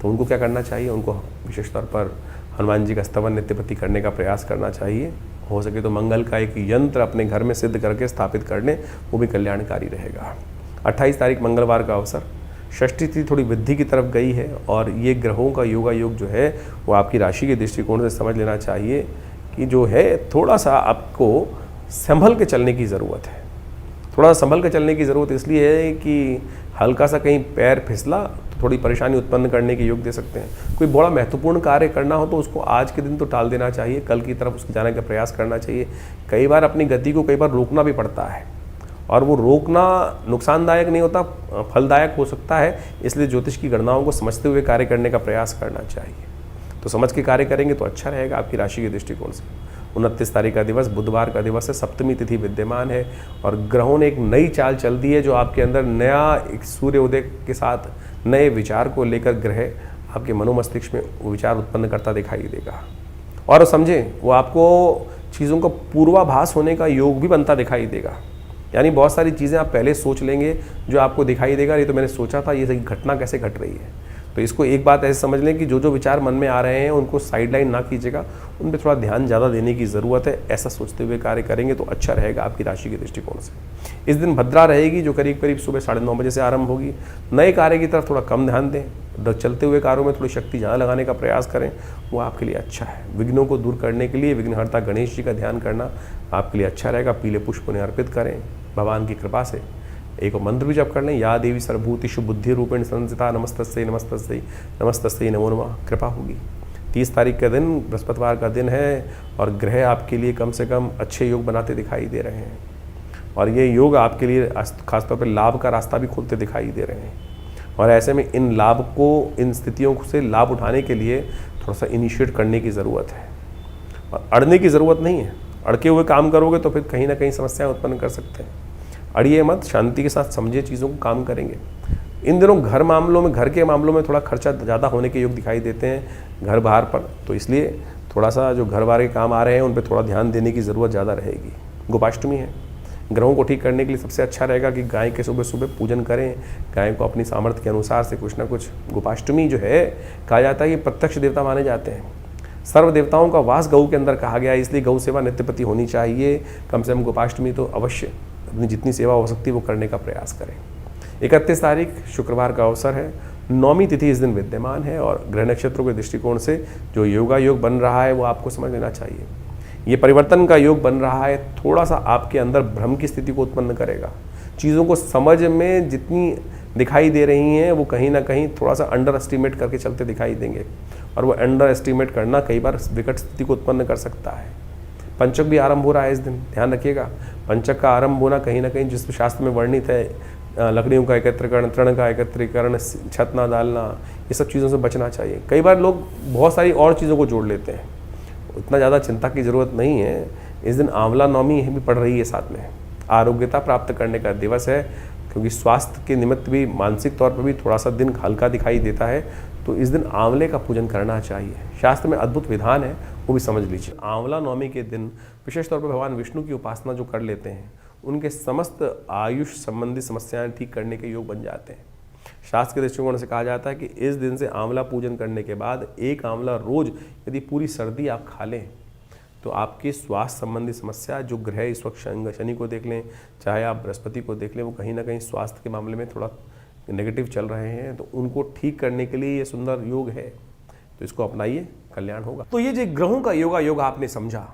तो उनको क्या करना चाहिए, उनको विशेष तौर पर हनुमान जी का स्तवन नित्यप्रति करने का प्रयास करना चाहिए। हो सके तो मंगल का एक यंत्र अपने घर में सिद्ध करके स्थापित कर लें, वो भी कल्याणकारी रहेगा। 28 तारीख मंगलवार का अवसर, षष्ठी तिथि थोड़ी वृद्धि की तरफ गई है और ये ग्रहों का योगा योग जो है वो आपकी राशि के दृष्टिकोण से समझ लेना चाहिए कि जो है थोड़ा सा आपको संभल के चलने की ज़रूरत है। थोड़ा संभल के चलने की ज़रूरत इसलिए है कि हल्का सा कहीं पैर फिसला तो थोड़ी परेशानी उत्पन्न करने के योग दे सकते हैं। कोई बड़ा महत्वपूर्ण कार्य करना हो तो उसको आज के दिन तो टाल देना चाहिए, कल की तरफ उसके जाने का प्रयास करना चाहिए। कई बार अपनी गति को कई बार रोकना भी पड़ता है, और वो रोकना नुकसानदायक नहीं होता, फलदायक हो सकता है। इसलिए ज्योतिष की गणनाओं को समझते हुए कार्य करने का प्रयास करना चाहिए। तो समझ के कार्य करेंगे तो अच्छा रहेगा आपकी राशि के दृष्टिकोण से। 29 तारीख का दिवस बुधवार का दिवस है, सप्तमी तिथि विद्यमान है, और ग्रहों ने एक नई चाल चल दी है जो आपके अंदर नया एक सूर्योदय के साथ नए विचार को लेकर ग्रह आपके मनोमस्तिष्क में वो विचार उत्पन्न करता दिखाई देगा। और समझें, वो आपको चीज़ों का पूर्वाभास होने का योग भी बनता दिखाई देगा। यानी बहुत सारी चीज़ें आप पहले सोच लेंगे जो आपको दिखाई देगा, ये तो मैंने सोचा था, ये घटना कैसे घट रही है। तो इसको एक बात ऐसे समझ लें कि जो जो विचार मन में आ रहे हैं उनको साइडलाइन ना कीजिएगा, उन पर थोड़ा ध्यान ज़्यादा देने की ज़रूरत है। ऐसा सोचते हुए कार्य करेंगे तो अच्छा रहेगा आपकी राशि के दृष्टिकोण से। इस दिन भद्रा रहेगी, जो करीब करीब सुबह 9:30 बजे से आरंभ होगी। नए कार्य की तरफ थोड़ा कम ध्यान दें, चलते हुए कार्यों में थोड़ी शक्ति ज़्यादा लगाने का प्रयास करें, वो आपके लिए अच्छा है। विघ्नों को दूर करने के लिए विघ्नहर्ता गणेश जी का ध्यान करना आपके लिए अच्छा रहेगा। पीले पुष्प उन्हें अर्पित करें, भगवान की कृपा से एक मंत्र भी जप कर लें, या देवी सर्वभूतिषु बुद्धि रूपेण संस्थिता नमस्तस्यै नमस्तस्यै नमस्तस्यै नमो नमः, कृपा होगी। 30 तारीख का दिन बृहस्पतिवार का दिन है, और ग्रह आपके लिए कम से कम अच्छे योग बनाते दिखाई दे रहे हैं, और ये योग आपके लिए खासतौर पर लाभ का रास्ता भी खोलते दिखाई दे रहे हैं। और ऐसे में इन लाभ को, इन स्थितियों से लाभ उठाने के लिए थोड़ा सा इनिशिएट करने की ज़रूरत है, और अड़ने की ज़रूरत नहीं है। अड़के हुए काम करोगे तो फिर कहीं ना कहीं समस्याएं उत्पन्न कर सकते हैं। अड़िए मत, शांति के साथ समझिए चीज़ों को, काम करेंगे। इन दिनों घर के मामलों में थोड़ा खर्चा ज़्यादा होने के योग दिखाई देते हैं घर बाहर पर, तो इसलिए थोड़ा सा जो घर बाहर के काम आ रहे हैं उन पर थोड़ा ध्यान देने की ज़रूरत ज़्यादा रहेगी। गोपाष्टमी है, ग्रहों को ठीक करने के लिए सबसे अच्छा रहेगा कि गाय के सुबह सुबह पूजन करें। गाय को अपनी सामर्थ्य के अनुसार से कुछ ना कुछ, गोपाष्टमी जो है कहा जाता है कि प्रत्यक्ष देवता माने जाते हैं, सर्व देवताओं का वास गऊ के अंदर कहा गया है, इसलिए गौ सेवा नित्यप्रति होनी चाहिए। कम से कम गोपाष्टमी तो अवश्य अपनी जितनी सेवा हो सकती है वो करने का प्रयास करें। 31 तारीख शुक्रवार का अवसर है, 9वीं तिथि इस दिन विद्यमान है, और ग्रह नक्षत्रों के दृष्टिकोण से जो योगा योग बन रहा है वो आपको समझ लेना चाहिए। ये परिवर्तन का योग बन रहा है, थोड़ा सा आपके अंदर भ्रम की स्थिति को उत्पन्न करेगा। चीज़ों को समझ में जितनी दिखाई दे रही हैं वो कहीं ना कहीं थोड़ा सा अंडर एस्टिमेट करके चलते दिखाई देंगे, और वो अंडर एस्टिमेट करना कई बार विकट स्थिति को उत्पन्न कर सकता है। पंचक भी आरंभ हो रहा है इस दिन, ध्यान रखिएगा। पंचक का आरंभ होना कहीं ना कहीं जिस शास्त्र में वर्णित है, लकड़ियों का एकत्रीकरण, तृण का एकत्रीकरण, छत ना डालना, ये सब चीज़ों से बचना चाहिए। कई बार लोग बहुत सारी और चीज़ों को जोड़ लेते हैं, उतना ज़्यादा चिंता की ज़रूरत नहीं है। इस दिन आंवला नवमी भी पड़ रही है साथ में। आरोग्यता प्राप्त करने का दिवस है, क्योंकि स्वास्थ्य के निमित्त भी, मानसिक तौर पर भी थोड़ा सा दिन हल्का दिखाई देता है, तो इस दिन आंवले का पूजन करना चाहिए। शास्त्र में अद्भुत विधान है, वो भी समझ लीजिए। आंवला नवमी के दिन विशेष तौर पर भगवान विष्णु की उपासना जो कर लेते हैं, उनके समस्त आयुष संबंधी समस्याएं ठीक करने के योग बन जाते हैं। शास्त्र के दृष्टिकोण से कहा जाता है कि इस दिन से आंवला पूजन करने के बाद एक आंवला रोज यदि पूरी सर्दी आप खा लें तो आपकी स्वास्थ्य संबंधी समस्या, जो ग्रह इस वक्त शनि को देख लें, चाहे आप बृहस्पति को देख लें, वो कहीं ना कहीं स्वास्थ्य के मामले में थोड़ा नेगेटिव चल रहे हैं, तो उनको ठीक करने के लिए ये सुंदर योग है, तो इसको अपनाइए, कल्याण होगा। तो ये जो ग्रहों का योग आपने समझा,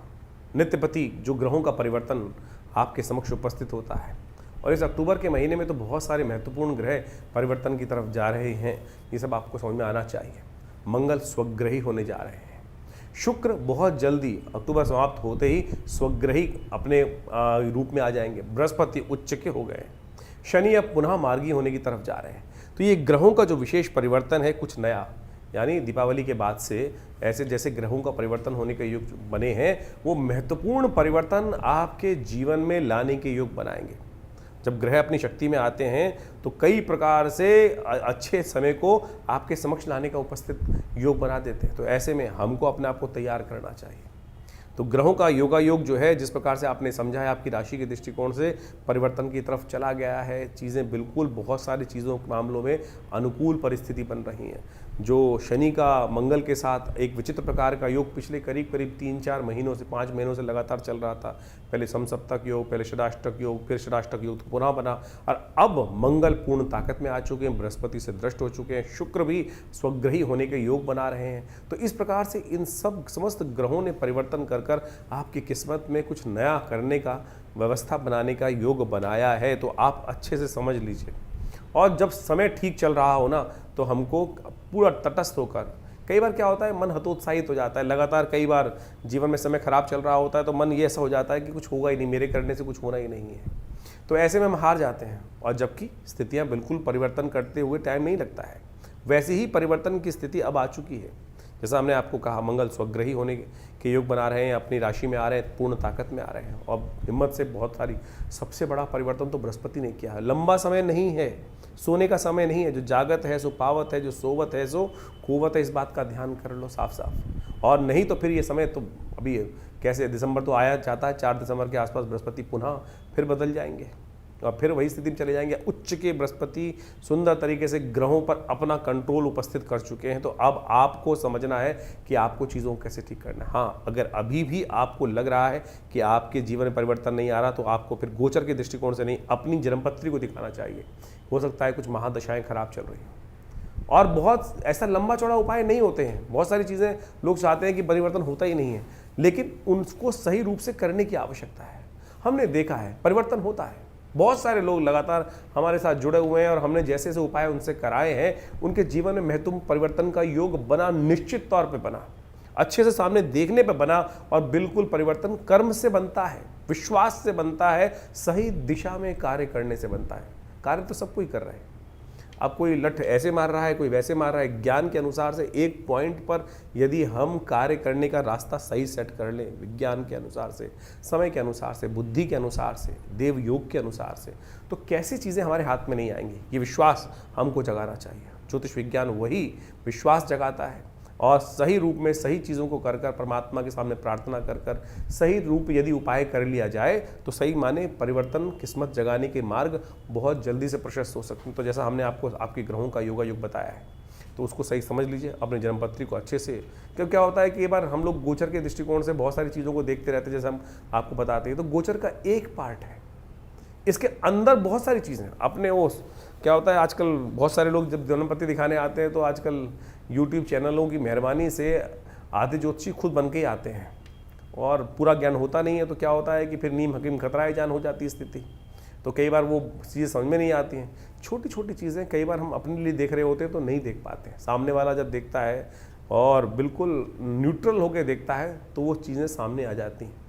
नित्यपति जो ग्रहों का परिवर्तन आपके समक्ष उपस्थित होता है, और इस अक्टूबर के महीने में तो बहुत सारे महत्वपूर्ण ग्रह परिवर्तन की तरफ जा रहे हैं, ये सब आपको समझ में आना चाहिए। मंगल स्वग्रही होने जा रहे हैं, शुक्र बहुत जल्दी अक्टूबर समाप्त होते ही स्वग्रही अपने रूप में आ जाएंगे, बृहस्पति उच्च के हो गए, शनि अब पुनः मार्गी होने की तरफ जा रहे हैं। तो ये ग्रहों का जो विशेष परिवर्तन है, कुछ नया, यानी दीपावली के बाद से ऐसे जैसे ग्रहों का परिवर्तन होने के योग बने हैं, वो महत्वपूर्ण परिवर्तन आपके जीवन में लाने के योग बनाएंगे। जब ग्रह अपनी शक्ति में आते हैं तो कई प्रकार से अच्छे समय को आपके समक्ष लाने का उपस्थित योग बना देते हैं। तो ऐसे में हमको अपने आप को तैयार करना चाहिए। तो ग्रहों का योग जो है, जिस प्रकार से आपने समझा है, आपकी राशि के दृष्टिकोण से परिवर्तन की तरफ चला गया है। चीज़ें बिल्कुल बहुत सारी चीज़ों के मामलों में अनुकूल परिस्थिति बन रही हैं। जो शनि का मंगल के साथ एक विचित्र प्रकार का योग पिछले करीब 3-4 महीनों से 5 महीनों से लगातार चल रहा था। पहले समसप्तक योग, पहले षडाष्टक योग, फिर षडाष्टक योग तो पुनः बना, और अब मंगल पूर्ण ताकत में आ चुके हैं, बृहस्पति से दृष्ट हो चुके हैं, शुक्र भी स्वग्रही होने के योग बना रहे हैं। तो इस प्रकार से इन सब समस्त ग्रहों ने परिवर्तन कर आपकी किस्मत में कुछ नया करने का, व्यवस्था बनाने का योग बनाया है। तो आप अच्छे से समझ लीजिए और जब समय ठीक चल रहा हो ना तो हमको पूरा तटस्थ होकर, कई बार क्या होता है मन हतोत्साहित हो जाता है, लगातार कई बार जीवन में समय खराब चल रहा होता है तो मन ये ऐसा हो जाता है कि कुछ होगा ही नहीं, मेरे करने से कुछ होना ही नहीं है, तो ऐसे में हम हार जाते हैं। और जबकि स्थितियां बिल्कुल परिवर्तन करते हुए टाइम नहीं लगता है, वैसे ही परिवर्तन की स्थिति अब आ चुकी है। जैसा हमने आपको कहा, मंगल स्वग्रही होने के योग बना रहे हैं, अपनी राशि में आ रहे हैं, पूर्ण ताकत में आ रहे हैं और हिम्मत से बहुत सारी, सबसे बड़ा परिवर्तन तो बृहस्पति ने किया है। लंबा समय नहीं है, सोने का समय नहीं है, जो जागत है सो पावत है, जो सोवत है सो कुवत है, इस बात का ध्यान कर लो साफ साफ। और नहीं तो फिर ये समय तो अभी कैसे, दिसंबर तो आया जाता है, 4 दिसंबर के आसपास बृहस्पति पुनः फिर बदल जाएंगे और फिर वही स्थिति में चले जाएंगे। उच्च के बृहस्पति सुंदर तरीके से ग्रहों पर अपना कंट्रोल उपस्थित कर चुके हैं, तो अब आपको समझना है कि आपको चीज़ों को कैसे ठीक करना है। हाँ, अगर अभी भी आपको लग रहा है कि आपके जीवन में परिवर्तन नहीं आ रहा तो आपको फिर गोचर के दृष्टिकोण से नहीं, अपनी जन्मपत्री को दिखाना चाहिए। हो सकता है कुछ महादशाएं खराब चल रही हैं और बहुत ऐसा लंबा चौड़ा उपाय नहीं होते हैं। बहुत सारी चीज़ें लोग चाहते हैं कि परिवर्तन होता ही नहीं है, लेकिन उनको सही रूप से करने की आवश्यकता है। हमने देखा है परिवर्तन होता है, बहुत सारे लोग लगातार हमारे साथ जुड़े हुए हैं और हमने जैसे जैसे उपाय उनसे कराए हैं उनके जीवन में महत्वपूर्ण परिवर्तन का योग बना, निश्चित तौर पे बना, अच्छे से सामने देखने पे बना। और बिल्कुल परिवर्तन कर्म से बनता है, विश्वास से बनता है, सही दिशा में कार्य करने से बनता है। कार्य तो सब कोई कर रहे हैं, अब कोई लठ ऐसे मार रहा है, कोई वैसे मार रहा है, ज्ञान के अनुसार से एक पॉइंट पर यदि हम कार्य करने का रास्ता सही सेट कर लें, विज्ञान के अनुसार से, समय के अनुसार से, बुद्धि के अनुसार से, देव योग के अनुसार से, तो कैसी चीज़ें हमारे हाथ में नहीं आएंगी। ये विश्वास हमको जगाना चाहिए। ज्योतिष विज्ञान वही विश्वास जगाता है और सही रूप में सही चीज़ों को कर कर, परमात्मा के सामने प्रार्थना कर कर सही रूप यदि उपाय कर लिया जाए तो सही माने परिवर्तन, किस्मत जगाने के मार्ग बहुत जल्दी से प्रशस्त हो सकते हैं। तो जैसा हमने आपको आपके ग्रहों का योगा योग बताया है, तो उसको सही समझ लीजिए, अपने जन्मपत्री को अच्छे से। क्योंकि क्या होता है कि एक बार हम लोग गोचर के दृष्टिकोण से बहुत सारी चीज़ों को देखते रहते हैं, जैसे हम आपको बताते हैं, तो गोचर का एक पार्ट है, इसके अंदर बहुत सारी चीज़ें अपने वो क्या होता है। आजकल बहुत सारे लोग जब जन्मपत्री दिखाने आते हैं तो आजकल यूट्यूब चैनलों की मेहरबानी से आधे ज्योतिषी खुद बन के ही आते हैं और पूरा ज्ञान होता नहीं है। तो क्या होता है कि फिर नीम हकीम खतराए जान हो जाती है स्थिति। तो कई बार वो चीज़ें समझ में नहीं आती हैं, छोटी छोटी चीज़ें कई बार हम अपने लिए देख रहे होते हैं तो नहीं देख पाते हैं। सामने वाला जब देखता है और बिल्कुल न्यूट्रल होकर देखता है तो वो चीज़ें सामने आ जाती हैं।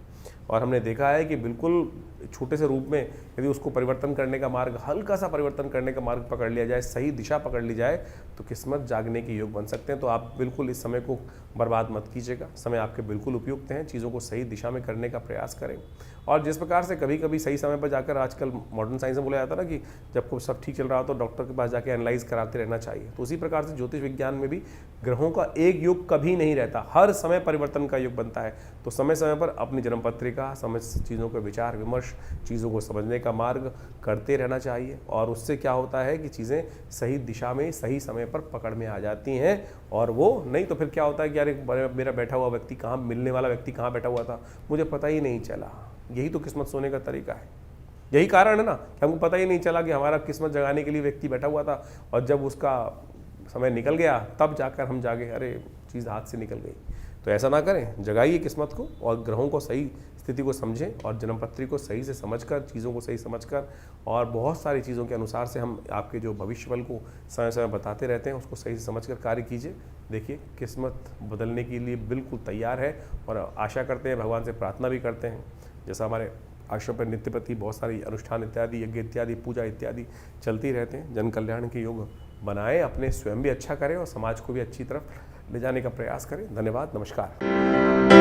और हमने देखा है कि बिल्कुल छोटे से रूप में यदि उसको परिवर्तन करने का मार्ग, हल्का सा परिवर्तन करने का मार्ग पकड़ लिया जाए, सही दिशा पकड़ ली जाए, तो किस्मत जागने के योग बन सकते हैं। तो आप बिल्कुल इस समय को बर्बाद मत कीजिएगा, समय आपके बिल्कुल उपयुक्त हैं, चीज़ों को सही दिशा में करने का प्रयास करें। और जिस प्रकार से कभी कभी सही समय पर जाकर, आजकल मॉडर्न साइंस में बोला जाता है ना कि जब को सब ठीक चल रहा हो तो डॉक्टर के पास जाके एनालाइज कराते रहना चाहिए, तो उसी प्रकार से ज्योतिष विज्ञान में भी ग्रहों का एक योग कभी नहीं रहता, हर समय परिवर्तन का योग बनता है। तो समय समय पर अपनी जन्मपत्रिका समझ, चीज़ों का विचार विमर्श, चीज़ों को समझने का मार्ग करते रहना चाहिए। और उससे क्या होता है कि चीज़ें सही दिशा में सही समय पर पकड़ में आ जाती हैं। और वो नहीं तो फिर क्या होता है कि यार मेरा बैठा हुआ व्यक्ति कहाँ, मिलने वाला व्यक्ति कहाँ बैठा हुआ था, मुझे पता ही नहीं चला। यही तो किस्मत सोने का तरीका है, यही कारण है ना कि हमको पता ही नहीं चला कि हमारा किस्मत जगाने के लिए व्यक्ति बैठा हुआ था और जब उसका समय निकल गया तब जाकर हम जागे, अरे चीज़ हाथ से निकल गई। तो ऐसा ना करें, जगाइए किस्मत को और ग्रहों को सही स्थिति को समझें और जन्मपत्री को सही से समझकर, चीज़ों को सही समझकर और बहुत सारी चीज़ों के अनुसार से हम आपके जो भविष्यफल को समय समय बताते रहते हैं, उसको सही से समझकर कार्य कीजिए। देखिए किस्मत बदलने के लिए बिल्कुल तैयार है और आशा करते हैं, भगवान से प्रार्थना भी करते हैं। जैसा हमारे आश्रम पर नित्य प्रति बहुत सारी अनुष्ठान इत्यादि, यज्ञ इत्यादि, पूजा इत्यादि चलती रहते हैं। जन कल्याण के योग बनाएं, अपने स्वयं भी अच्छा करें और समाज को भी अच्छी तरफ ले जाने का प्रयास करें। धन्यवाद, नमस्कार।